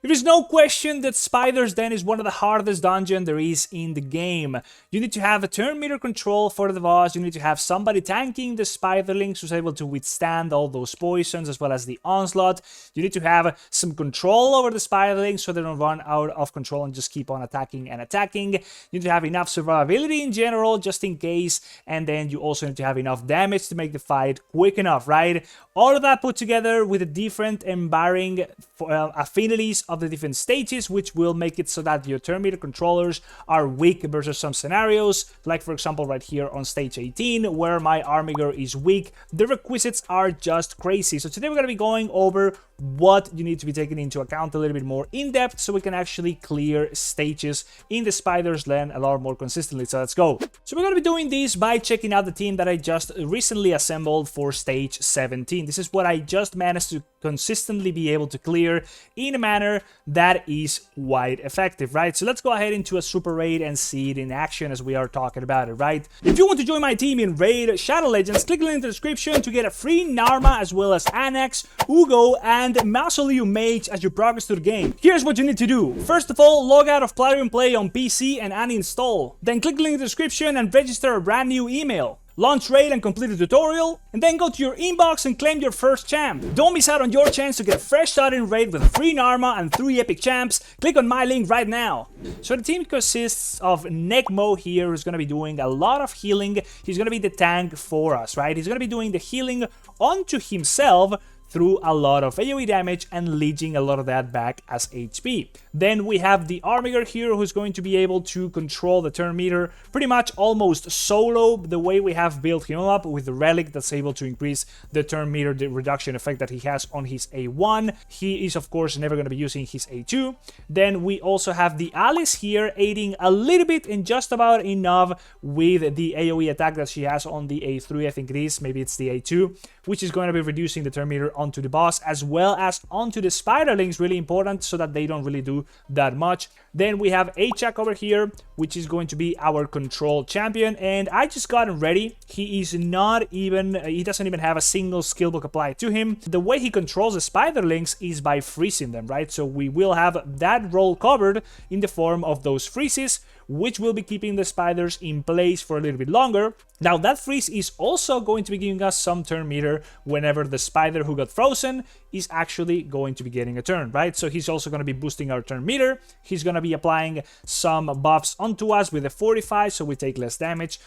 There is no question that Spider's Den is one of the hardest dungeons there is in the game. You need to have a turn meter control for the boss, you need to have somebody tanking the Spiderlings who's able to withstand all those poisons as well as the onslaught. You need to have some control over the Spiderlings so they don't run out of control and just keep on attacking and attacking. You need to have enough survivability in general just in case, and then you also need to have enough damage to make the fight quick enough, right? All of that put together with the different and varying affinities of the different stages, which will make it so that your turn meter controllers are weak versus some scenarios, like for example right here on stage 18, where my Armiger is weak. The requisites are just crazy. So today we're going to be going over what you need to be taking into account a little bit more in depth so we can actually clear stages in the Spider's Den a lot more consistently. So let's go. So we're going to be doing this by checking out the team that I just recently assembled for stage 17. This is what I just managed to consistently be able to clear in a manner that is quite effective, right? So let's go ahead into a super raid and see it in action as we are talking about it, right? If you want to join my team in Raid Shadow Legends, click the link in the description to get a free Narma as well as Anax, Uugo, and Mausoleum Mage as you progress through the game. Here's what you need to do. First of all, log out of Platinum Play on PC and uninstall. Then click the link in the description and register a brand new email. Launch Raid and complete the tutorial, and then go to your inbox and claim your first champ. Don't miss out on your chance to get a fresh start in Raid with a free Narma and 3 epic champs. Click on my link right now. So the team consists of Negmo here, who's going to be doing a lot of healing. He's going to be the tank for us, right? He's going to be doing the healing onto himself through a lot of AoE damage and leeching a lot of that back as HP. Then we have the Armiger here, who's going to be able to control the turn meter pretty much almost solo, the way we have built him up with the relic that's able to increase the turn meter, the reduction effect that he has on his A1. He is of course never going to be using his A2. Then we also have the Alice here aiding a little bit and just about enough with the AoE attack that she has on the A3, I think it is, maybe it's the A2, which is going to be reducing the turn meter onto the boss as well as onto the Spiderlings, really important so that they don't really do that much. Then we have Achak over here, which is going to be our control champion, and I just got him ready. He doesn't even have a single skill book applied to him. The way he controls the Spiderlings is by freezing them, right? So we will have that role covered in the form of those freezes, which will be keeping the spiders in place for a little bit longer. Now that freeze is also going to be giving us some turn meter whenever the spider who got frozen is actually going to be getting a turn, right? So he's also going to be boosting our turn meter. He's going to be applying some buffs onto us with a fortify, so we take less damage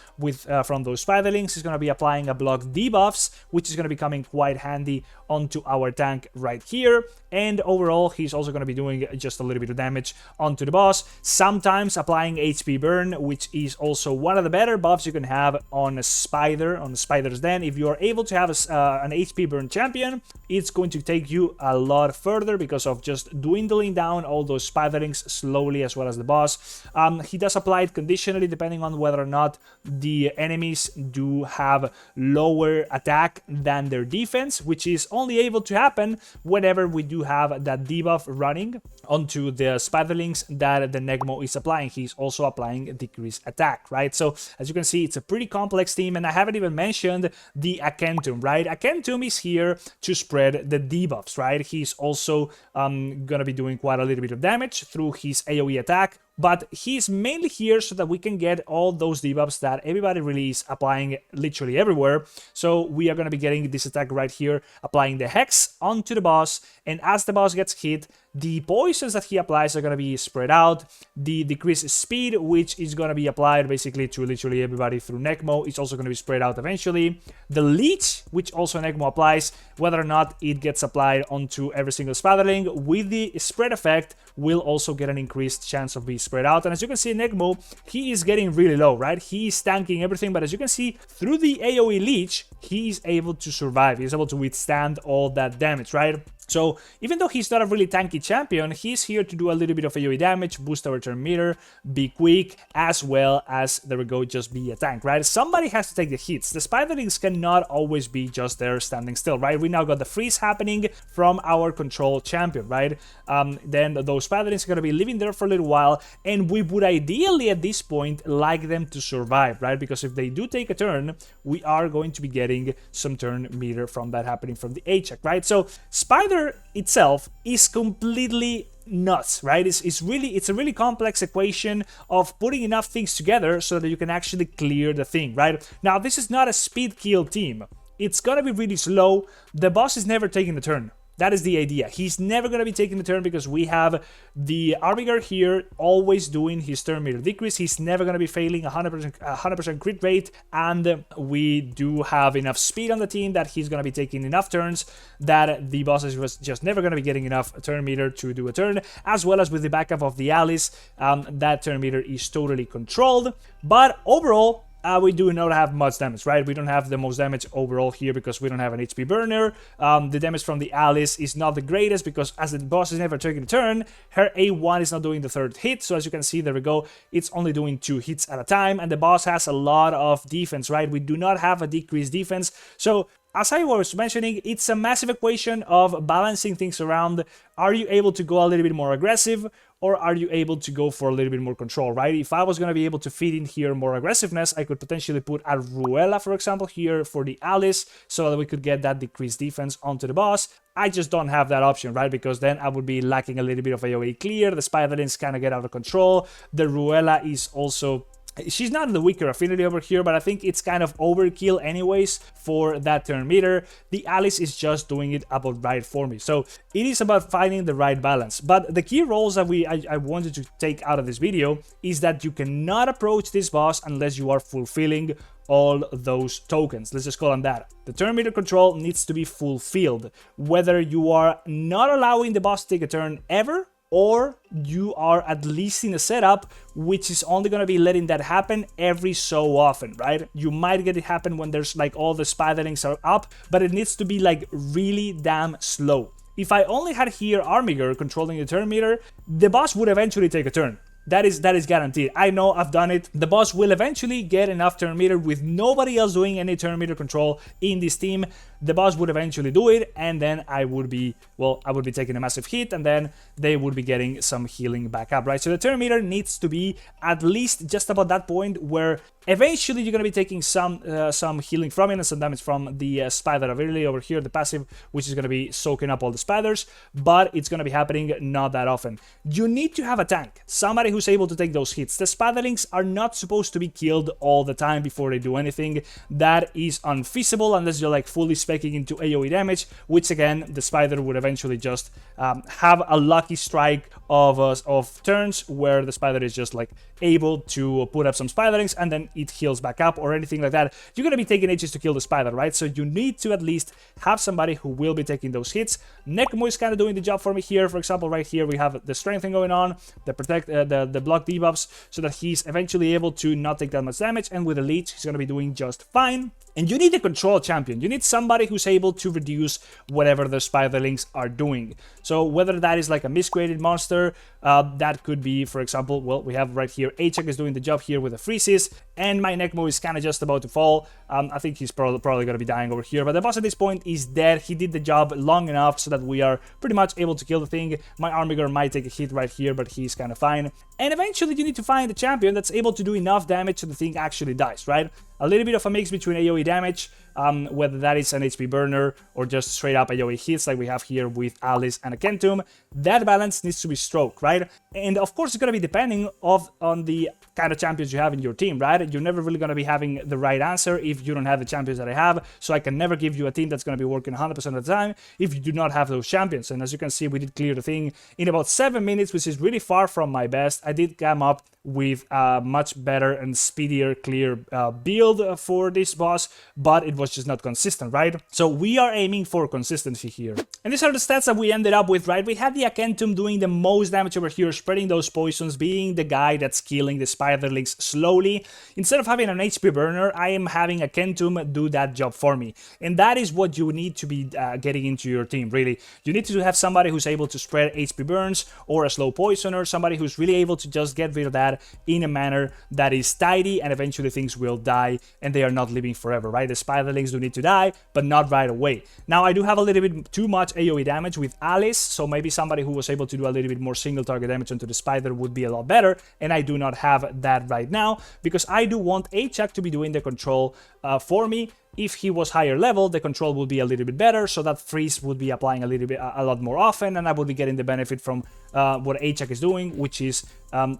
from those spiderlings. He's going to be applying a block debuffs, which is going to be coming quite handy onto our tank right here. And overall, he's also going to be doing just a little bit of damage onto the boss, sometimes applying HP burn, which is also one of the better buffs you can have on a spider, on the Spider's Den. If you are able to have an HP burn champion, it's going to take you a lot further because of just dwindling down all those spiderlings slowly as well as the boss. He does apply it conditionally depending on whether or not the enemies do have lower attack than their defense, which is only able to happen whenever we do have that debuff running onto the spiderlings that the Negmo is applying. He's also applying a decreased attack, right? So as you can see, it's a pretty complex team, and I haven't even mentioned the Akentum, right? Akentum is here to spread the debuffs, right? He's also gonna be doing quite a little bit of damage through his AoE attack, but he's mainly here so that we can get all those debuffs that everybody really is applying literally everywhere. So we are going to be getting this attack right here, applying the Hex onto the boss, and as the boss gets hit, the poisons that he applies are going to be spread out. The decreased speed, which is going to be applied basically to literally everybody through Negmo, is also going to be spread out eventually. The Leech, which also Negmo applies, whether or not it gets applied onto every single spiderling with the spread effect, will also get an increased chance of being spread out. And as you can see, Negmo, he is getting really low, right? He is tanking everything, but as you can see, through the AoE Leech, he is able to survive. He's able to withstand all that damage, right? So even though he's not a really tanky champion, he's here to do a little bit of AoE damage, boost our turn meter, be quick, as well as, there we go, just be a tank, right? Somebody has to take the hits. The spiderlings cannot always be just there standing still, right? We now got the freeze happening from our control champion, right? Then those spiderlings are going to be living there for a little while, and we would ideally at this point like them to survive, right? Because if they do take a turn, we are going to be getting some turn meter from that happening from the Achak, right? So spider meter itself is completely nuts, right? It's a really complex equation of putting enough things together so that you can actually clear the thing, right? Now, this is not a speed kill team. It's gonna be really slow. The boss is never taking a turn. That is the idea. He's never going to be taking the turn because we have the Armiger here always doing his turn meter decrease. He's never going to be failing 100% crit rate, and we do have enough speed on the team that he's going to be taking enough turns that the boss is just never going to be getting enough turn meter to do a turn, as well as with the backup of the Alice, that turn meter is totally controlled. But overall, we do not have much damage, right? We don't have the most damage overall here because we don't have an HP burner. The damage from the Alice is not the greatest because as the boss is never taking a turn, her A1 is not doing the third hit. So as you can see, there we go. It's only doing 2 hits at a time, and the boss has a lot of defense, right? We do not have a decreased defense. So as I was mentioning, it's a massive equation of balancing things around. Are you able to go a little bit more aggressive, or are you able to go for a little bit more control, right? If I was going to be able to fit in here more aggressiveness, I could potentially put a Ruella, for example, here for the Alice, so that we could get that decreased defense onto the boss. I just don't have that option, right? Because then I would be lacking a little bit of AoE clear. The Spiderlings kind of get out of control. The Ruella is also... she's not the weaker affinity over here, but I think it's kind of overkill anyways for that turn meter. The Alice is just doing it about right for me. So it is about finding the right balance. But the key roles that I wanted to take out of this video is that you cannot approach this boss unless you are fulfilling all those tokens. Let's just call them that. The turn meter control needs to be fulfilled, whether you are not allowing the boss to take a turn ever, or you are at least in a setup which is only going to be letting that happen every so often, right? You might get it happen when there's like all the Spiderlings are up, but it needs to be like really damn slow. If I only had here Armiger controlling the turn meter, the boss would eventually take a turn. That is guaranteed. I know, I've done it. The boss will eventually get enough turn meter with nobody else doing any turn meter control in this team. The boss would eventually do it, and then I would be taking a massive hit, and then they would be getting some healing back up, right? So the turn meter needs to be at least just about that point where eventually you're going to be taking some healing from it and some damage from the spider ability over here, the passive, which is going to be soaking up all the spiders, but it's going to be happening not that often. You need to have a tank, somebody who's able to take those hits. The spiderlings are not supposed to be killed all the time before they do anything. That is unfeasible unless you're like fully specking into AoE damage, which again, the spider would eventually just have a lucky strike of turns where the spider is just like able to put up some spiderlings and then it heals back up or anything like that. You're going to be taking ages to kill the spider, right? So you need to at least have somebody who will be taking those hits. Nekmo is kind of doing the job for me here. For example, right here we have the strengthening going on, the protect, the block debuffs, so that he's eventually able to not take that much damage, and with the leech he's going to be doing just fine. And you need a control champion. You need somebody who's able to reduce whatever the spiderlings are doing. So whether that is like a miscreated monster, that could be, for example, well, we have right here, Achak is doing the job here with the freezes, and my Nekmo is kind of just about to fall. I think he's probably going to be dying over here, but the boss at this point is dead. He did the job long enough so that we are pretty much able to kill the thing. My Armiger might take a hit right here, but he's kind of fine. And eventually you need to find a champion that's able to do enough damage so the thing actually dies, right? A little bit of a mix between AoE damage, whether that is an HP burner or just straight up AoE hits like we have here with Alice and a Kentum. That balance needs to be struck, right? And of course it's going to be depending on the kind of champions you have in your team, right? You're never really going to be having the right answer if you don't have the champions that I have, so I can never give you a team that's going to be working 100% of the time if you do not have those champions. And as you can see, we did clear the thing in about 7 minutes, which is really far from my best. I did come up with a much better and speedier clear build for this boss, but it was just not consistent, right? So we are aiming for consistency here. And these are the stats that we ended up with, right? We had the Akentum doing the most damage over here, spreading those poisons, being the guy that's killing the spiderlings slowly. Instead of having an HP burner, I am having a Akentum do that job for me. And that is what you need to be getting into your team, really. You need to have somebody who's able to spread HP burns or a slow poisoner, somebody who's really able to just get rid of that in a manner that is tidy, and eventually things will die and they are not living forever, right? The spiderlings do need to die, but not right away. Now, I do have a little bit too much AoE damage with Alice, so maybe somebody who was able to do a little bit more single target damage onto the spider would be a lot better, and I do not have that right now because I do want Achak to be doing the control for me. If he was higher level, the control would be a little bit better, so that freeze would be applying a lot more often, and I would be getting the benefit from what Achak is doing, which is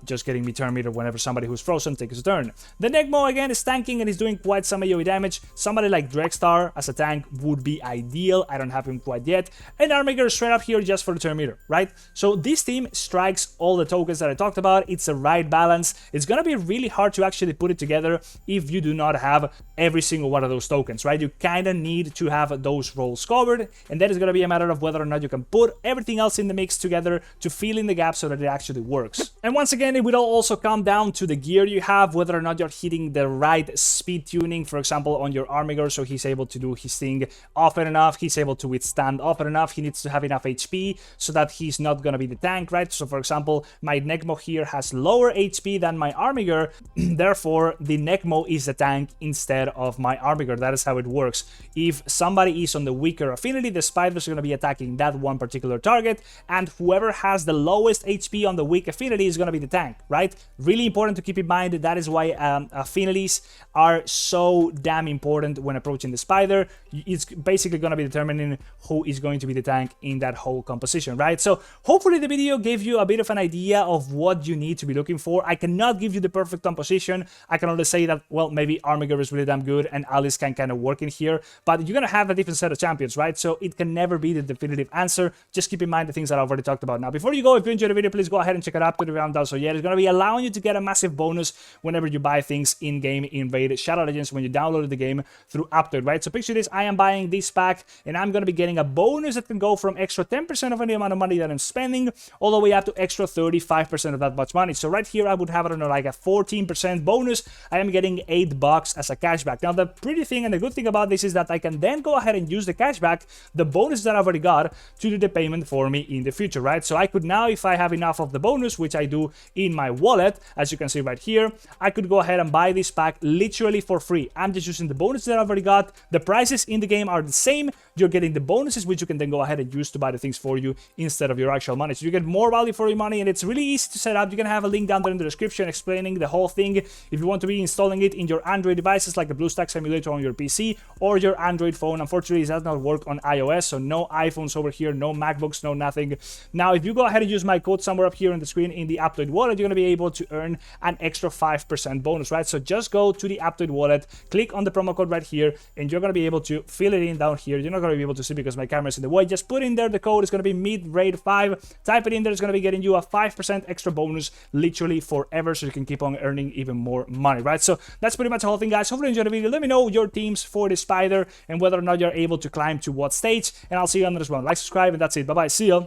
just getting me turn meter whenever somebody who's frozen takes a turn. The Negmo again is tanking and is doing quite some AoE damage. Somebody like Dregstar as a tank would be ideal. I don't have him quite yet. And Armiger straight up here just for the turn meter, right? So this team strikes all the tokens that I talked about. It's the right balance. It's gonna be really hard to actually put it together if you do not have every single one of those tokens, right? You kind of need to have those roles covered, and that is gonna be a matter of whether or not you can put everything else in the mix together to fill in the gap so that it actually works. And once again, it will also come down to the gear you have, whether or not you're hitting the right speed tuning, for example, on your Armiger, so he's able to do his thing often enough, he's able to withstand often enough, he needs to have enough HP so that he's not gonna be the tank, right? So for example, my Necmo here has lower HP than my Armiger, therefore the Necmo is the tank instead of my Armiger. That is how it works. If somebody is on the weaker affinity, the spiders are gonna be attacking that one particular target, and whoever has the lowest HP on the weak affinity is gonna be the tank, right? Really important to keep in mind. That is why affinities are so damn important when approaching the spider. It's basically going to be determining who is going to be the tank in that whole composition, right? So hopefully the video gave you a bit of an idea of what you need to be looking for. I cannot give you the perfect composition. I can only say that, well, maybe Armiger is really damn good and Alice can kind of work in here, but you're going to have a different set of champions, right? So it can never be the definitive answer. Just keep in mind the things that I've already talked about. Now, before you go, if you enjoyed the video, please go ahead and check it out to the round down. So yeah, it's going to be allowing you to get a massive bonus whenever you buy things in-game in Raid Shadow Legends when you download the game through Aptoide, right? So picture this, I am buying this pack and I'm going to be getting a bonus that can go from extra 10% of any amount of money that I'm spending all the way up to extra 35% of that much money. So right here I would have, I don't know, like a 14% bonus. I am getting $8 as a cashback. Now the pretty thing and the good thing about this is that I can then go ahead and use the cashback, the bonus that I've already got, to do the payment for me in the future, right? So I could now, if I have enough of the bonus, which I do in my wallet, as you can see right here, I could go ahead and buy this pack literally for free. I'm just using the bonuses that I've already got. The prices in the game are the same. You're getting the bonuses, which you can then go ahead and use to buy the things for you instead of your actual money. So you get more value for your money, and it's really easy to set up. You can have a link down there in the description explaining the whole thing. If you want to be installing it in your Android devices like the BlueStacks emulator on your PC or your Android phone, unfortunately it does not work on iOS, so no iPhones over here, no MacBooks, no nothing. Now, if you go ahead and use my code somewhere up here on the screen in the Aptoide wallet, you're going to be able to earn an extra 5% bonus, right? So just go to the Aptoide wallet, click on the promo code right here, and you're going to be able to fill it in down here. You're not going to be able to see because my camera is in the way. Just put in there the code. It's going to be MIDRAID5. Type it in there. It's going to be getting you a 5% extra bonus literally forever, so you can keep on earning even more money, right? So that's pretty much the whole thing, guys. Hopefully you enjoyed the video. Let me know your teams for the spider and whether or not you're able to climb to what stage, and I'll see you on the next one. Like, subscribe, and that's it. Bye-bye. See ya.